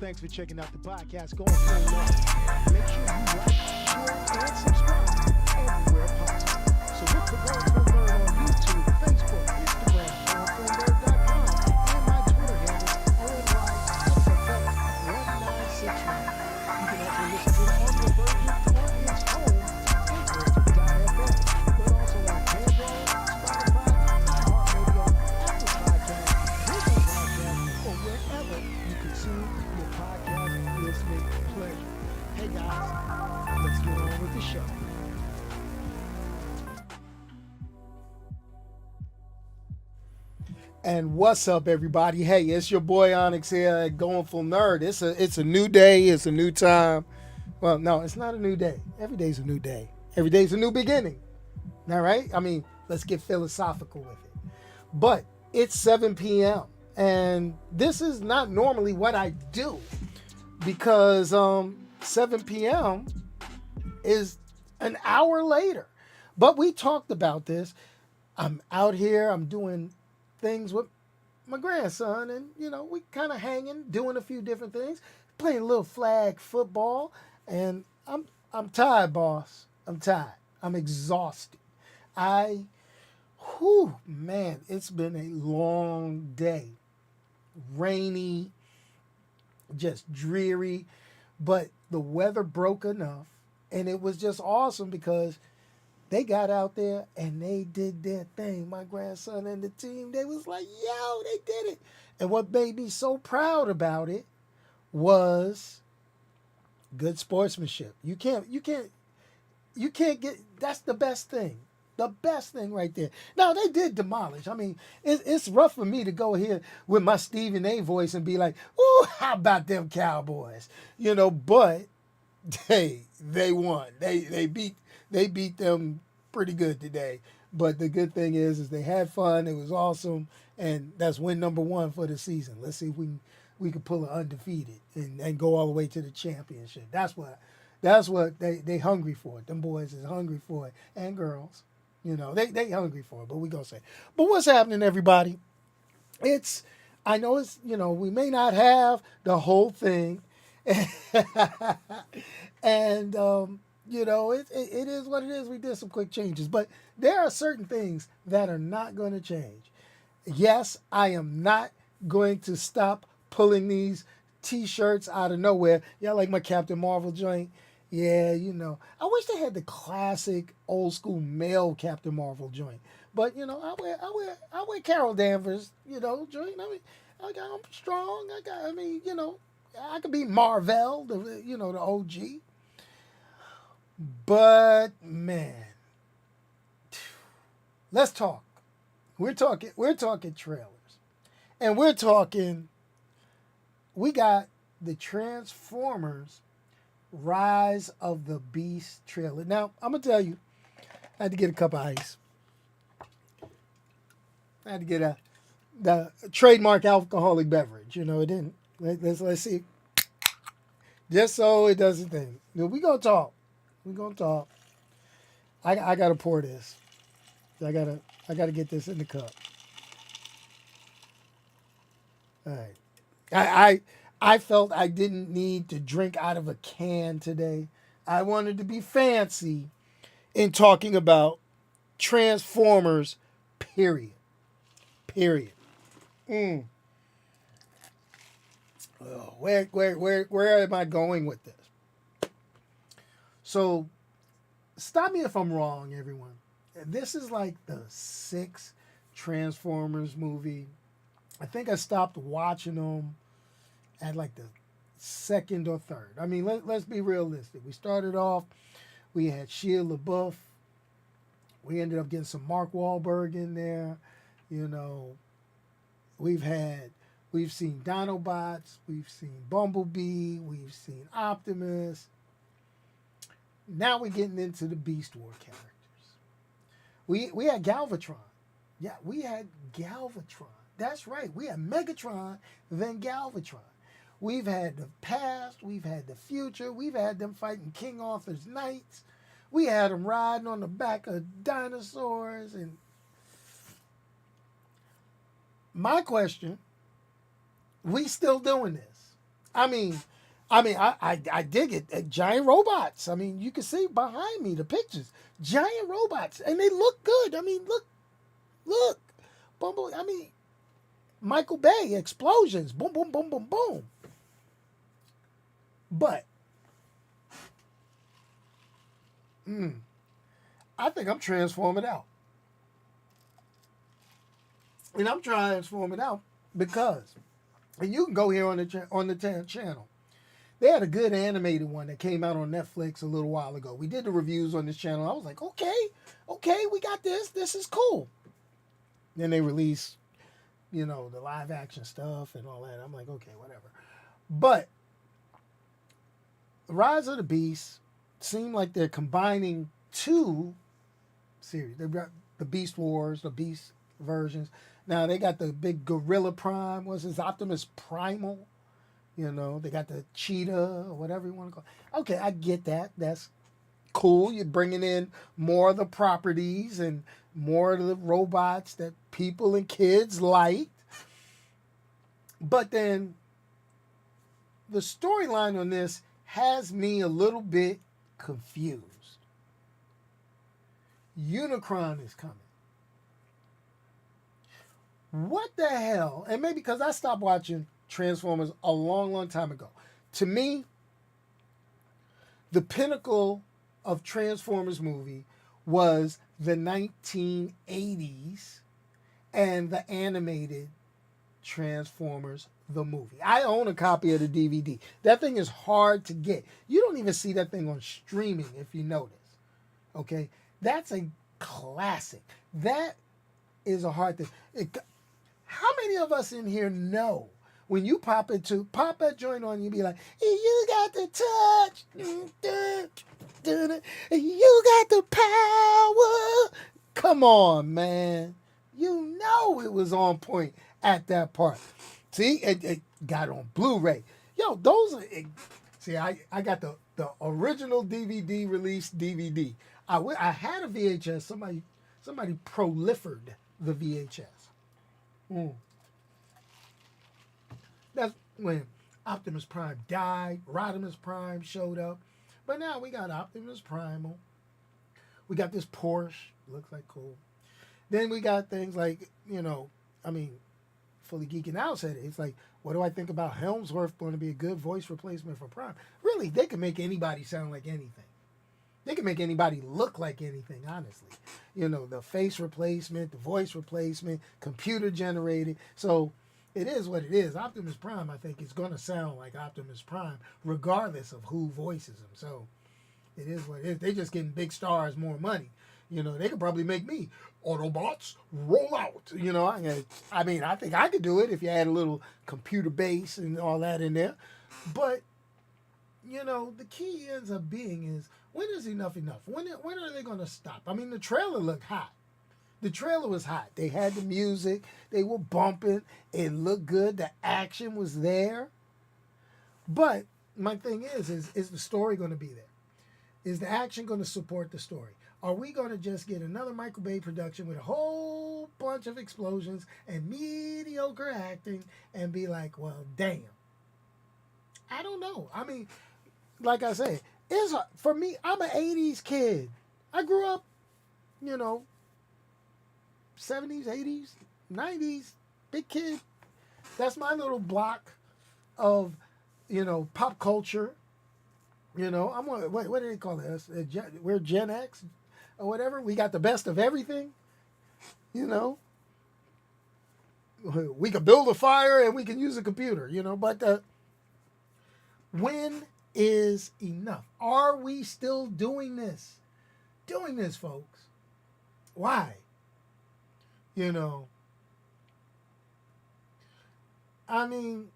Thanks for checking out the podcast. Going full long. Make sure you like, share, and subscribe everywhere possible. So look for Going Full Nerd on YouTube, Facebook, Instagram, GoingFullNerd.com, and my Twitter handle, ONY1969. You can also listen to the audio version on its own, Anchor.fm, but also on Pandora, Spotify, iHeartRadio, Apple Podcasts, Google Podcasts, or wherever you consume your podcast listening pleasure. Hey guys, let's get on with the show. And what's up, everybody? Hey, it's your boy Onyx here at Going Full Nerd. It's a new day. It's a new time. Well, no, it's not a new day. Every day's a new day. Every day's a new beginning. All right? I mean, let's get philosophical with it. But it's 7 p.m. And this is not normally what I do because 7 p.m. is an hour later. But we talked about this. I'm out here. I'm doing things with my grandson, and we kind of hanging, doing a few different things, playing a little flag football, and I'm tired, boss. I'm tired. I'm exhausted. Man, it's been a long day, rainy, just dreary, but the weather broke enough, and it was just awesome because they got out there and they did their thing. My grandson and the team, they was like, yo, they did it. And what made me so proud about it was good sportsmanship. You can't get, that's the best thing. The best thing right there. Now, they did demolish. I mean, it's rough for me to go here with my Stephen A voice and be like, ooh, how about them Cowboys? But they won. They beat them pretty good today. But the good thing is they had fun. It was awesome, and that's win number 1 for the season. Let's see if we can pull it undefeated and go all the way to the championship. That's what they hungry for. Them boys is hungry for it, and girls. They hungry for it. But we gonna say. But what's happening, everybody? I know it's we may not have the whole thing. And it is what it is. We did some quick changes, but there are certain things that are not going to change. Yes, I am not going to stop pulling these t-shirts out of nowhere. Y'all like my Captain Marvel joint? Yeah, I wish they had the classic old school male Captain Marvel joint. But I wear Carol Danvers, joint. I mean, I'm strong. I could be Marvel, the OG. But man, let's talk. We're talking trailers. And we got the Transformers Rise of the Beast trailer. Now, I'm going to tell you, I had to get a cup of ice. I had to get the trademark alcoholic beverage. It didn't. Let's see. Just so it doesn't think. We're going to talk. I got to pour this. I got to get this in the cup. All right. I felt I didn't need to drink out of a can today. I wanted to be fancy in talking about Transformers, period. Oh, where am I going with this? So, stop me if I'm wrong, everyone. This is like the 6th Transformers movie. I think I stopped watching them at like the 2nd or 3rd. I mean, let's be realistic. We started off, we had Shia LaBeouf. We ended up getting some Mark Wahlberg in there. We've seen Dinobots, we've seen Bumblebee, we've seen Optimus. Now we're getting into the Beast War characters. We had Galvatron. Yeah, we had Galvatron. That's right. We had Megatron, then Galvatron. We've had the past. We've had the future. We've had them fighting King Arthur's knights. We had them riding on the back of dinosaurs. And my question, we still doing this? I mean, I dig it. Giant robots. I mean, you can see behind me the pictures. Giant robots, and they look good. I mean, look. Bumble. I mean, Michael Bay explosions. Boom, boom, boom, boom, boom. But I think I'm transforming out, and I'm transforming out because, and you can go here on the channel. They had a good animated one that came out on Netflix a little while ago. We did the reviews on this channel. I was like, okay, we got this. This is cool. Then they released, the live action stuff and all that. I'm like, okay, whatever. But Rise of the Beast seemed like they're combining two series. They've got the Beast Wars, the Beast versions. Now they got the big Gorilla Prime. What's his Optimus Primal? They got the cheetah or whatever you want to call it. Okay, I get that. That's cool. You're bringing in more of the properties and more of the robots that people and kids like. But then the storyline on this has me a little bit confused. Unicron is coming. What the hell? And maybe because I stopped watching Transformers a long, long time ago. To me, the pinnacle of Transformers movie was the 1980s and the animated Transformers the movie. I own a copy of the DVD. That thing is hard to get. You don't even see that thing on streaming if you notice. Okay? That's a classic. That is a hard thing. How many of us in here know when you pop that joint on, you be like, you got the touch, you got the power. Come on, man. You know it was on point at that part. See, it got on Blu-ray. Yo, those are, see, I got the original DVD release DVD. I had a VHS. Somebody prolifered the VHS. That's when Optimus Prime died. Rodimus Prime showed up. But now we got Optimus Primal. We got this Porsche. Looks like cool. Then we got things like, Fully Geeking Out said it. It's like, what do I think about Helmsworth going to be a good voice replacement for Prime? Really, they can make anybody sound like anything. They can make anybody look like anything, honestly. The face replacement, the voice replacement, computer generated. So it is what it is. Optimus Prime, I think, is going to sound like Optimus Prime, regardless of who voices him. So it is what it is. They're just getting big stars more money. They could probably make me Autobots roll out. I think I could do it if you had a little computer base and all that in there. But the key ends up being is, when is enough? When are they going to stop? I mean, the trailer looked hot. The trailer was hot. They had the music. They were bumping. It looked good. The action was there. But my thing is the story going to be there? Is the action going to support the story? Are we going to just get another Michael Bay production with a whole bunch of explosions and mediocre acting and be like, well, damn. I don't know. I mean, like I said, for me, I'm an 80s kid. I grew up, 70s, 80s, 90s, big kid. That's my little block of, pop culture. What do they call this? We're Gen X or whatever. We got the best of everything. We can build a fire and we can use a computer, but when is enough? Are we still doing this? Folks. Why? I mean,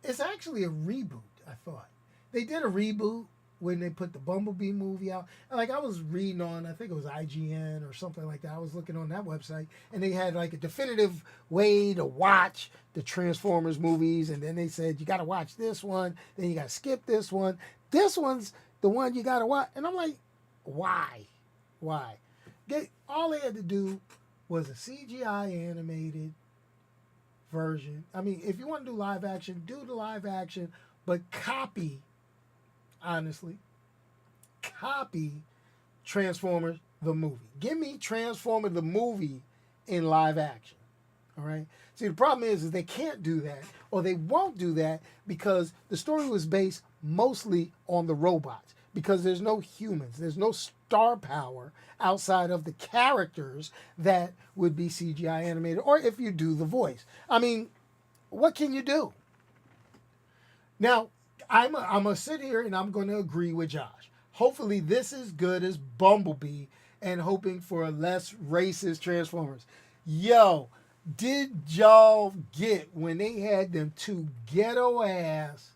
it's actually a reboot, I thought. They did a reboot when they put the Bumblebee movie out. Like, I was reading on, I think it was IGN or something like that. I was looking on that website, and they had like a definitive way to watch the Transformers movies, and then they said, you got to watch this one, then you got to skip this one. This one's the one you got to watch. And I'm like, why? All they had to do was a CGI animated version. I mean, if you want to do live action, do the live action, but copy, honestly, copy Transformers the movie. Give me Transformers the movie in live action. All right. See, the problem is they can't do that, or they won't do that because the story was based mostly on the robots. Because there's no humans, there's no star power outside of the characters that would be CGI animated, or if you do the voice. I mean, what can you do? Now, I'm gonna sit here and I'm gonna agree with Josh. Hopefully, this is good as Bumblebee, and hoping for a less racist Transformers. Yo, did y'all get when they had them two ghetto ass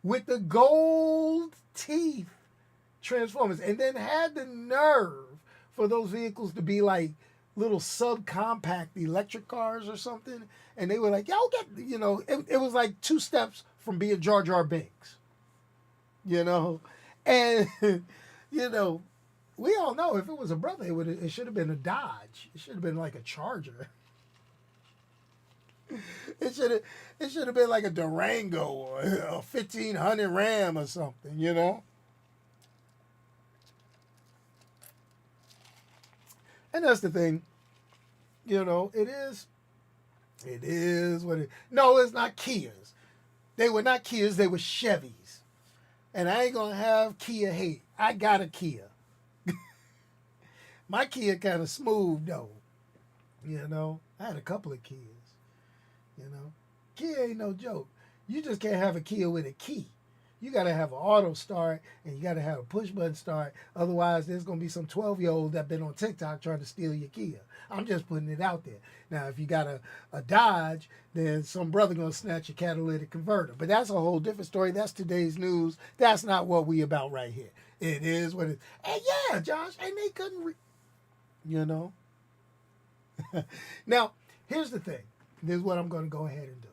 with the gold teeth Transformers, and then had the nerve for those vehicles to be like little subcompact electric cars or something? And they were like, "Y'all get," it was like two steps from being Jar Jar Binks, and we all know if it was a brother, it should have been a Dodge. It should have been like a Charger. It should have been like a Durango or a 1500 Ram or something. And that's the thing, it is what it. No, it's not Kias. They were not Kias. They were Chevys. And I ain't gonna have Kia hate. I got a Kia. My Kia kind of smooth though. I had a couple of Kias. Kia ain't no joke. You just can't have a Kia with a key. You got to have an auto start, and you got to have a push button start. Otherwise, there's going to be some 12-year-old that been on TikTok trying to steal your Kia. I'm just putting it out there. Now, if you got a Dodge, then some brother going to snatch your catalytic converter. But that's a whole different story. That's today's news. That's not what we about right here. It is what it is. And yeah, Josh, and they couldn't, Now, here's the thing. This is what I'm going to go ahead and do.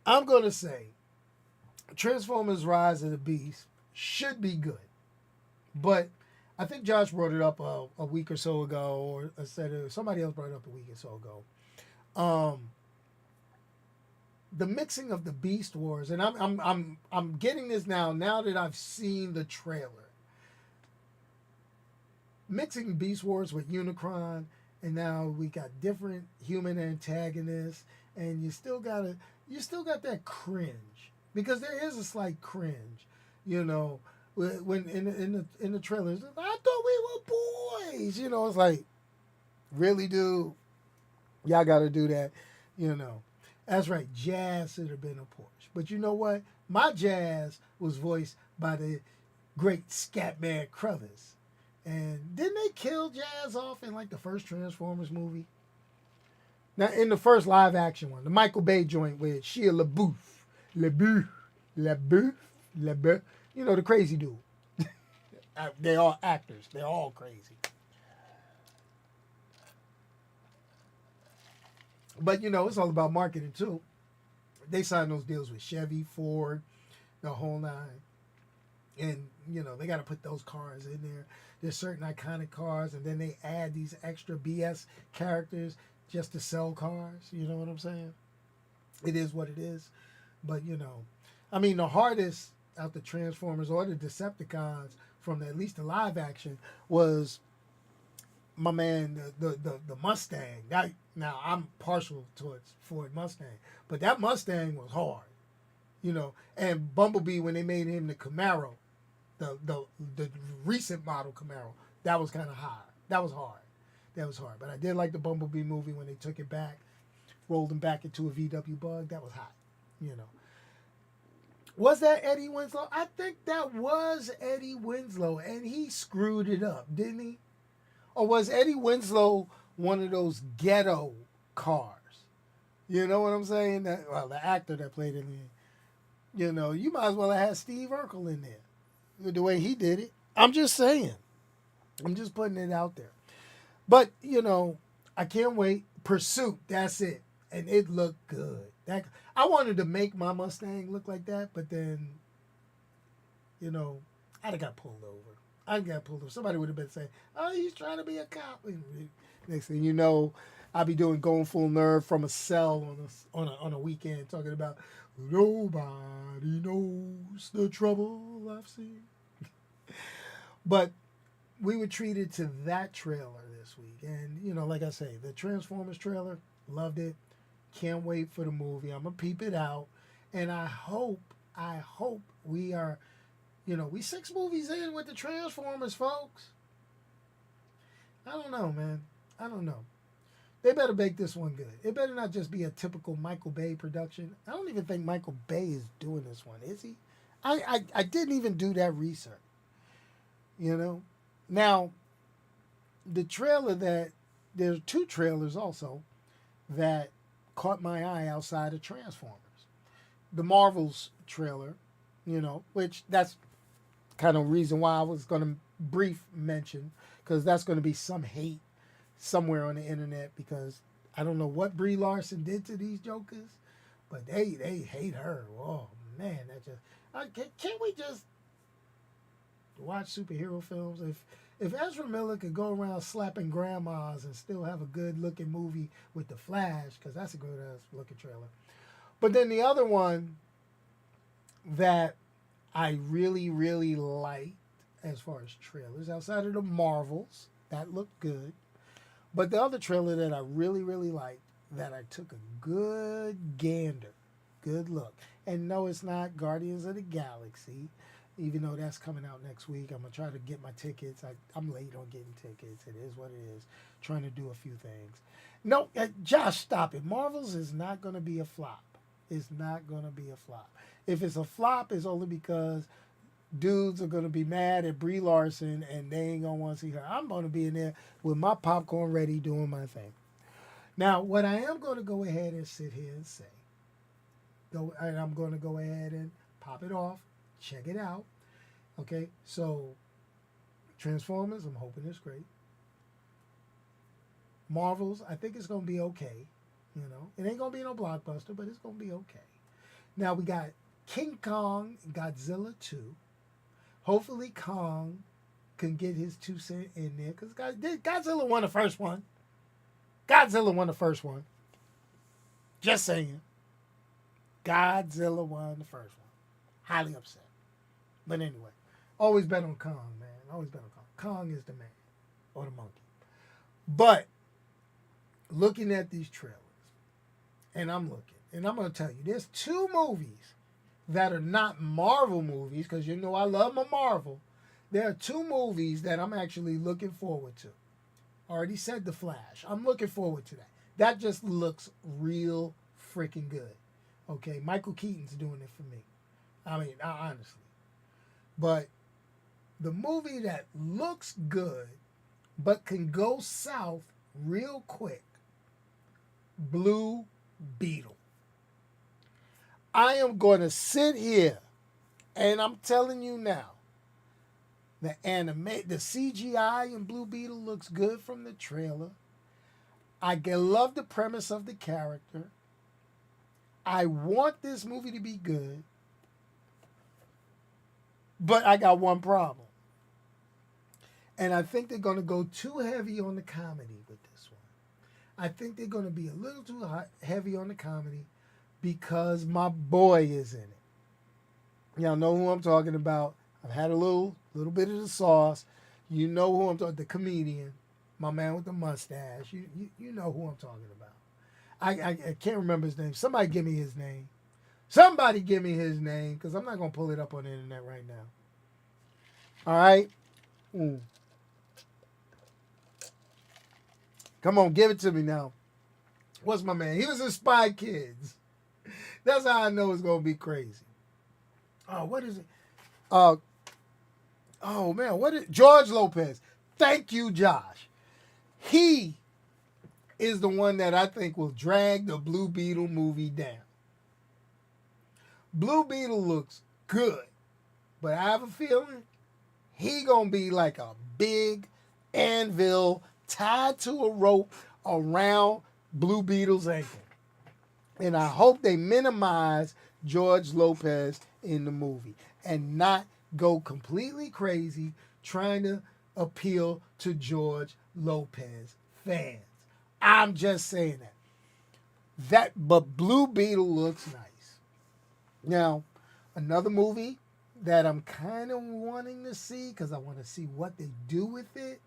I'm going to say Transformers Rise of the Beast should be good. But I think Josh brought it up a week or so ago, or said somebody else brought it up a week or so ago. The mixing of the Beast Wars, and I'm getting this now that I've seen the trailer. Mixing Beast Wars with Unicron, and now we got different human antagonists, and you still got that cringe, because there is a slight cringe, when in the trailers. I thought we were boys, It's like, really, dude, y'all got to do that, That's right, Jazz should have been a Porsche, but you know what? My Jazz was voiced by the great Scatman Crothers. And didn't they kill Jazz off in like the first Transformers movie? Now, in the first live action one, the Michael Bay joint with Shia LaBeouf, the crazy dude. They're all actors. They're all crazy. But, it's all about marketing too. They signed those deals with Chevy, Ford, the whole nine. And, they got to put those cars in there. There's certain iconic cars, and then they add these extra BS characters just to sell cars. You know what I'm saying? It is what it is. But, the hardest out the Transformers or the Decepticons from at least the live action was my man, the Mustang. Now, I'm partial towards Ford Mustang, but that Mustang was hard. And Bumblebee, when they made him the Camaro, the recent model Camaro, that was kind of hard. That was hard. But I did like the Bumblebee movie when they took it back, rolled him back into a VW Bug. That was hot. Was that Eddie Winslow? I think that was Eddie Winslow, and he screwed it up, didn't he? Or was Eddie Winslow one of those ghetto cars? You know what I'm saying? The actor that played in there. You might as well have had Steve Urkel in there. The way he did it. I'm just saying. I'm just putting it out there. But, I can't wait. Pursuit, that's it. And it looked good. I wanted to make my Mustang look like that, but then, I'd have got pulled over. Somebody would have been saying, oh, he's trying to be a cop. And next thing you know, I'll be doing Going Full Nerd from a cell on a weekend, talking about nobody knows the trouble I've seen. But we were treated to that trailer this week, and like I say, the Transformers trailer, loved it. Can't wait for the movie. I'm gonna peep it out, and I hope we are, we 6 movies in with the Transformers, folks. I don't know, man. I don't know. They better make this one good. It better not just be a typical Michael Bay production. I don't even think Michael Bay is doing this one, is he? I didn't even do that research. You know? Now, the trailer that, there's 2 trailers also that caught my eye outside of Transformers. The Marvels trailer, which that's kind of reason why I was going to brief mention, because that's going to be some hate somewhere on the internet, because I don't know what Brie Larson did to these jokers, but they hate her. Oh man, that just can't we just watch superhero films? If Ezra Miller could go around slapping grandmas and still have a good looking movie with the Flash, because that's a good ass looking trailer. But then the other one that I really really liked as far as trailers outside of the Marvels, that looked good. But the other trailer that I really, really liked, that I took a good gander, good look. And no, it's not Guardians of the Galaxy, even though that's coming out next week. I'm going to try to get my tickets. I'm late on getting tickets. It is what it is. Trying to do a few things. No, Josh, stop it. Marvels is not going to be a flop. It's not going to be a flop. If it's a flop, it's only because dudes are going to be mad at Brie Larson and they ain't going to want to see her. I'm going to be in there with my popcorn ready doing my thing. Now, what I am going to go ahead and sit here and say, and I'm going to go ahead and pop it off, check it out. Okay, so Transformers, I'm hoping it's great. Marvels, I think it's going to be okay. It ain't going to be no blockbuster, but it's going to be okay. Now, we got King Kong, Godzilla 2. Hopefully Kong can get his 2 cents in there, because Godzilla won the first one. Godzilla won the first one. Just saying. Godzilla won the first one. Highly upset. But anyway, always bet on Kong, man. Always bet on Kong. Kong is the man. Or the monkey. But looking at these trailers, and I'm looking, and I'm going to tell you, there's 2 movies that are not Marvel movies, because I love my Marvel. There are 2 movies that I'm actually looking forward to. I already said The Flash. I'm looking forward to that. That just looks real freaking good. Okay, Michael Keaton's doing it for me. I mean, honestly. But the movie that looks good but can go south real quick, Blue Beetle. I am going to sit here, and I'm telling you now, the CGI in Blue Beetle looks good from the trailer. I love the premise of the character. I want this movie to be good, but I got one problem. And I think they're going to go too heavy on the comedy with this one. I think they're going to be a little too heavy on the comedy, because my boy is in it. Y'all know who I'm talking about. I've had a little bit of the sauce. You know who I'm talking about, the comedian, my man with the mustache. You know who I'm talking about. I can't remember his name. Somebody give me his name. Somebody give me his name, because I'm not going to pull it up on the internet right now. All right? Come on, give it to me now. What's my man? He was in Spy Kids. That's how I know it's going to be crazy. Oh, what is it? Oh, man. George Lopez. Thank you, Josh. He is the one that I think will drag the Blue Beetle movie down. Blue Beetle looks good, but I have a feeling he gonna be like a big anvil tied to a rope around Blue Beetle's ankle. And I hope they minimize George Lopez in the movie and not go completely crazy trying to appeal to George Lopez fans. I'm just saying that. But Blue Beetle looks nice. Now, another movie that I'm kind of wanting to see because I want to see what they do with it,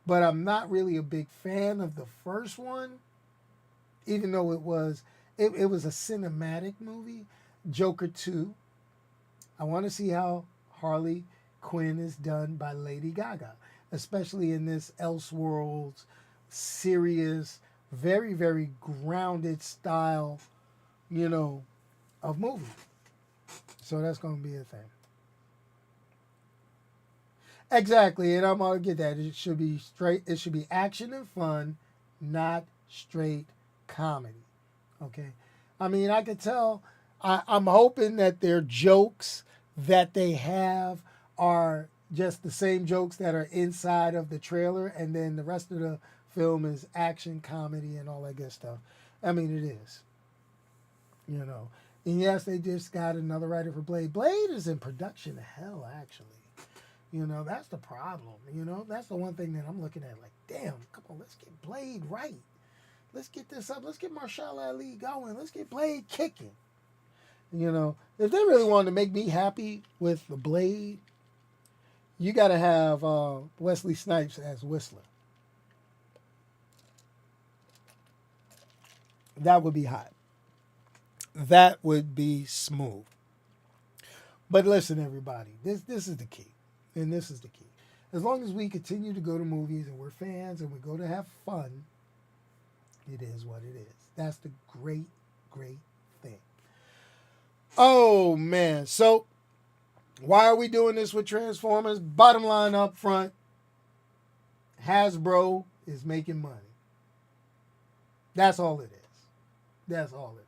but I'm not really a big fan of the first one, even though it was a cinematic movie. Joker 2. I want to see how Harley Quinn is done by Lady Gaga, especially in this Elseworlds serious, very, very grounded style, you know, of movie. So that's going to be a thing. Exactly, and I'm gonna get that. It should be straight. It should be action and fun, not straight comedy. Okay, I mean I could tell. I'm hoping that their jokes that they have are just the same jokes that are inside of the trailer, and then the rest of the film is action, comedy, and all that good stuff. I mean it is, you know. And yes, they just got another writer for Blade. Blade is in production hell, actually. You know, that's the problem. You know, that's the one thing that I'm looking at. Like, damn, come on, let's get Blade right. Let's get this up. Let's get Marshall Ali going. Let's get Blade kicking. You know, if they really wanted to make me happy with the Blade, you got to have Wesley Snipes as Whistler. That would be hot. That would be smooth. But listen, everybody, this is the key. And this is the key. As long as we continue to go to movies and we're fans and we go to have fun, it is what it is. That's the great, great thing. Oh, man. So, why are we doing this with Transformers? Bottom line up front, Hasbro is making money. That's all it is. That's all it is.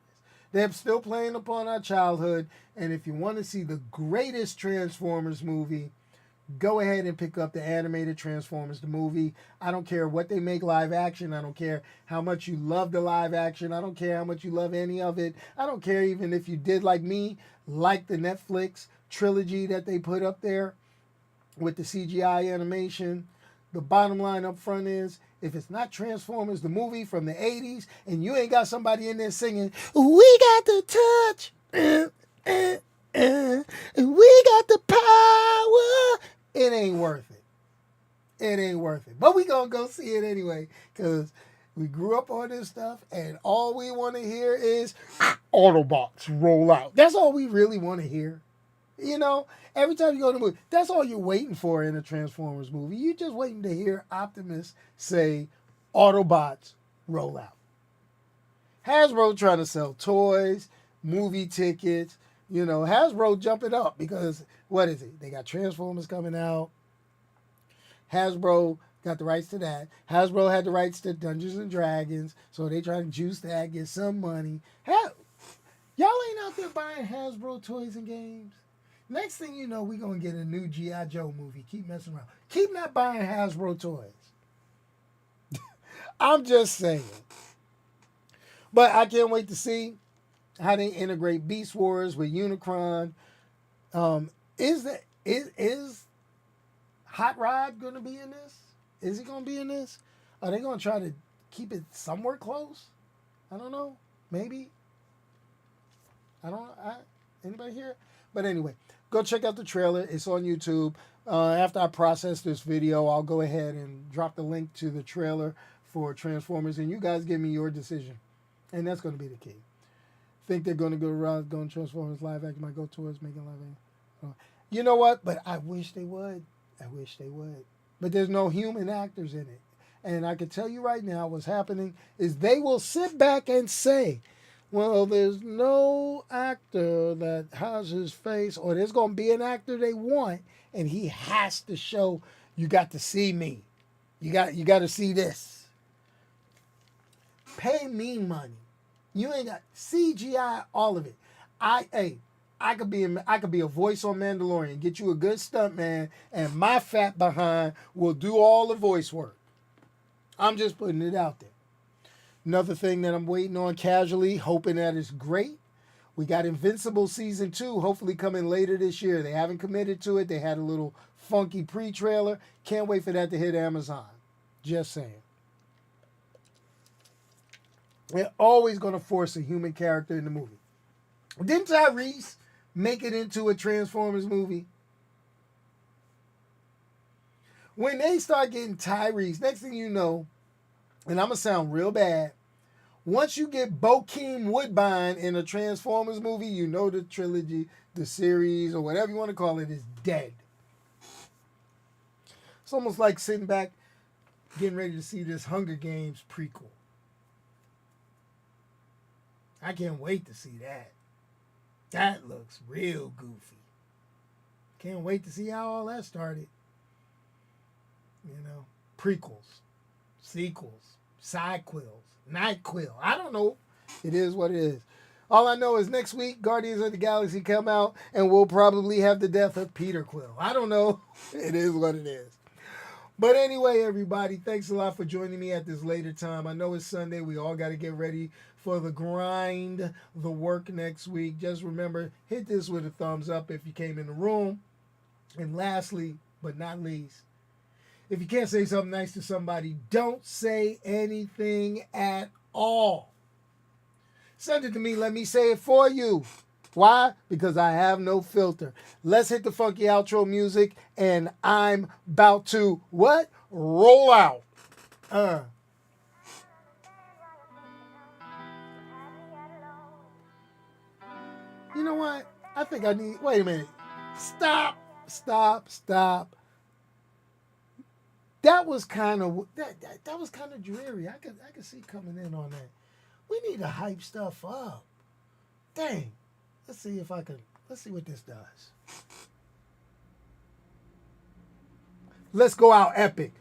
They're still playing upon our childhood. And if you want to see the greatest Transformers movie, go ahead and pick up the animated Transformers, the movie. I don't care what they make live action. I don't care how much you love the live action. I don't care how much you love any of it. I don't care even if you did like me, like the Netflix trilogy that they put up there with the CGI animation. The bottom line up front is, if it's not Transformers, the movie from the 80s, and you ain't got somebody in there singing, we got the touch, we got the power, it ain't worth it. It ain't worth it. But we gonna go see it anyway, because we grew up on this stuff, and all we want to hear is Autobots roll out. That's all we really want to hear. You know, every time you go to the movie, that's all you're waiting for in a Transformers movie. You're just waiting to hear Optimus say, Autobots roll out. Hasbro trying to sell toys, movie tickets. You know, Hasbro jumping up because, what is it? They got Transformers coming out. Hasbro got the rights to that. Hasbro had the rights to Dungeons and Dragons, so they trying to juice that, get some money. Hell, y'all ain't out there buying Hasbro toys and games. Next thing you know, we're going to get a new G.I. Joe movie. Keep messing around. Keep not buying Hasbro toys. I'm just saying. But I can't wait to see how they integrate Beast Wars with Unicron. Is Hot Rod going to be in this? Is he going to be in this? Are they going to try to keep it somewhere close? I don't know. Maybe. I don't know. Anybody here? But anyway, go check out the trailer. It's on YouTube. After I process this video, I'll go ahead and drop the link to the trailer for Transformers, and you guys give me your decision. And that's going to be the key. Think they're going to go around going Transformers live action, might go towards making live action. You know what? But I wish they would. I wish they would. But there's no human actors in it. And I can tell you right now what's happening is they will sit back and say, well, there's no actor that has his face, or there's going to be an actor they want, and he has to show, you got to see me. You got to see this. Pay me money. You ain't got CGI, all of it. I could be a voice on Mandalorian, get you a good stunt man, and my fat behind will do all the voice work. I'm just putting it out there. Another thing that I'm waiting on casually, hoping that it's great. We got Invincible Season 2, hopefully coming later this year. They haven't committed to it. They had a little funky pre-trailer. Can't wait for that to hit Amazon. Just saying. They're always going to force a human character in the movie. Didn't Tyrese make it into a Transformers movie? When they start getting Tyrese, next thing you know, and I'm going to sound real bad, once you get Bokeem Woodbine in a Transformers movie, you know the trilogy, the series, or whatever you want to call it, is dead. It's almost like sitting back, getting ready to see this Hunger Games prequel. I can't wait to see that. That looks real goofy. Can't wait to see how all that started. You know, prequels, sequels, sidequels, NyQuil. I don't know. It is what it is. All I know is next week, Guardians of the Galaxy come out, and we'll probably have the death of Peter Quill. I don't know. It is what it is. But anyway, everybody, thanks a lot for joining me at this later time. I know it's Sunday. We all got to get ready for the grind, the work next week. Just remember, hit this with a thumbs up if you came in the room. And lastly, but not least, if you can't say something nice to somebody, don't say anything at all. Send it to me. Let me say it for you. Why? Because I have no filter. Let's hit the funky outro music, and I'm about to, what? Roll out. You know what? I think I need, wait a minute. Stop. That was kind of that was kind of dreary. I could see coming in on that. We need to hype stuff up. Dang. Let's see what this does. Let's go out epic.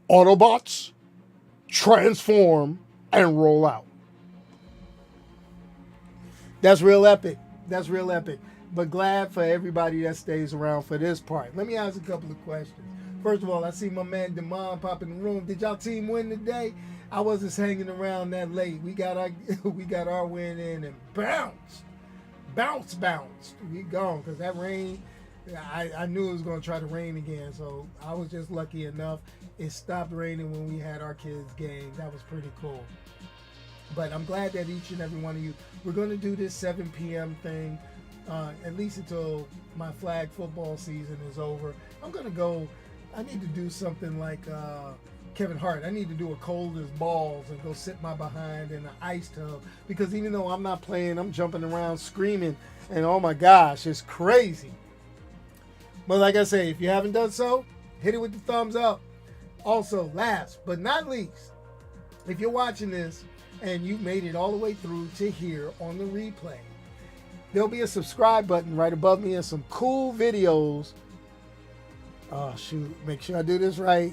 Autobots, transform, and roll out. That's real epic. But glad for everybody that stays around for this part. Let me ask a couple of questions. First of all, I see my man Demond pop in the room. Did y'all team win today? I wasn't hanging around that late. We got our win in and bounced. We gone because that rain. I knew it was going to try to rain again, so I was just lucky enough. It stopped raining when we had our kids' game. That was pretty cool. But I'm glad that each and every one of you, we're going to do this 7 p.m. thing, at least until my flag football season is over. I'm going to go, I need to do something like Kevin Hart. I need to do a cold as balls and go sit my behind in an ice tub. Because even though I'm not playing, I'm jumping around screaming. And oh my gosh, it's crazy. But like I say, if you haven't done so, hit it with the thumbs up. Also, last but not least, if you're watching this and you made it all the way through to here on the replay, there'll be a subscribe button right above me and some cool videos. Oh, shoot. Make sure I do this right.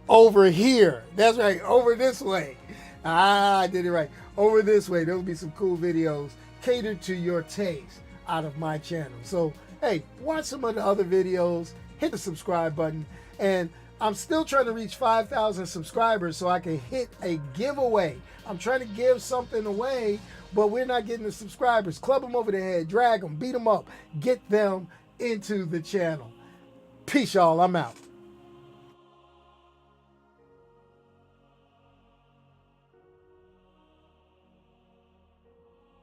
Over here. That's right. Over this way. I did it right. Over this way. There'll be some cool videos catered to your taste out of my channel. So, hey, watch some of the other videos. Hit the subscribe button. And I'm still trying to reach 5,000 subscribers so I can hit a giveaway. I'm trying to give something away, but we're not getting the subscribers. Club them over the head. Drag them. Beat them up. Get them into the channel. Peace, y'all. I'm out.